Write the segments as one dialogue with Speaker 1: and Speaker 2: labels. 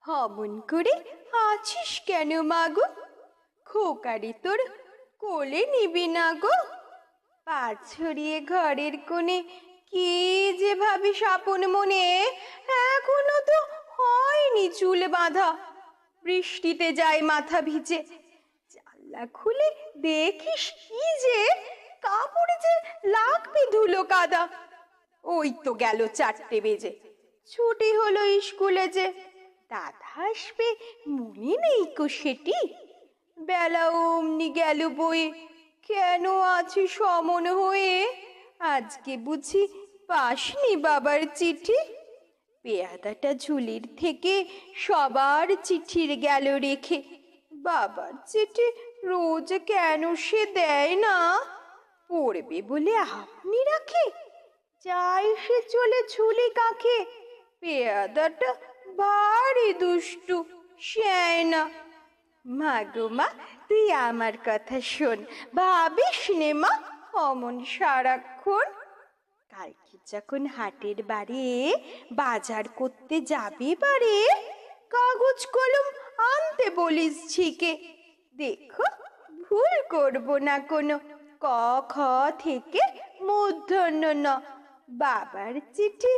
Speaker 1: অমন করে আছিস কেন মাগো? খোকারি তোর কোলে নিবি না গো? পা ছড়িয়ে ঘরের কোণে কি যে ভাবিস আপন মনে, এখনো তো হয়নি চুল বাঁধা। বৃষ্টিতে যায় মাথা ভিজে, জানলা খুলে দেখিস কি যে কাপড়ে যে লাগবে ধুলো কাদা। ওই তো গেল 4টে বেজে, ছুটি হলো স্কুলে যে। দাদা আসবে মনে নেই কো সেটি? বেলা অমনি গেল বয়ে, কেন আছিস অমন হয়ে? আজকে বুঝি পাসনি বাবার চিঠি? পেয়াদাটা ঝুলির থেকে সবার চিঠির গেল রেখে। বাবার চিঠি রোজ কেন সে দেয় না? পড়বে বলে আপনি রাখে, যাই সে চলে ঝুলি কাঁখে। পেয়াদাটা ভারী দুষ্টু, শেয় না। মা গো মা, তুই আমার কথা শোন, ভাবিস নে মা অমন সারাক্ষণ। কালকে যখন হাটের বারে বাজার করতে যাবে বারে, কাগজ কলম আনতে বলিস ঝিকে। দেখো ভুল করব না কোনো, ক খ থেকে মূর্ধন্য ন। বাবার চিঠি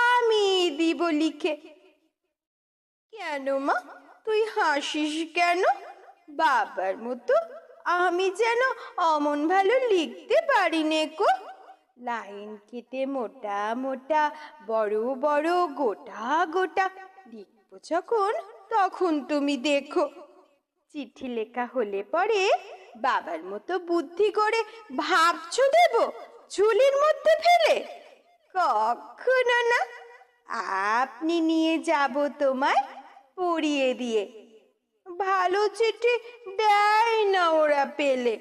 Speaker 1: আমি দিব লিখে। কেন মা, তুই হাসিস কেন? বাবার মতো আমি যেন অমন ভালো লিখতে পারি নে কো। লাইন কেটে মোটা মোটা, বড় বড় গোটা গোটা লিখব যখন, তখন তুমি দেখো। চিঠি লেখা হলে পরে বাবার মতো বুদ্ধি করে ভাবছো দেব ঝুলির মধ্যে ফেলে? কখনো না। আপনি নিয়ে যাব তোমায় পড়িয়ে দিয়ে। ভালো চিঠি দেয় না ওরা পেলে।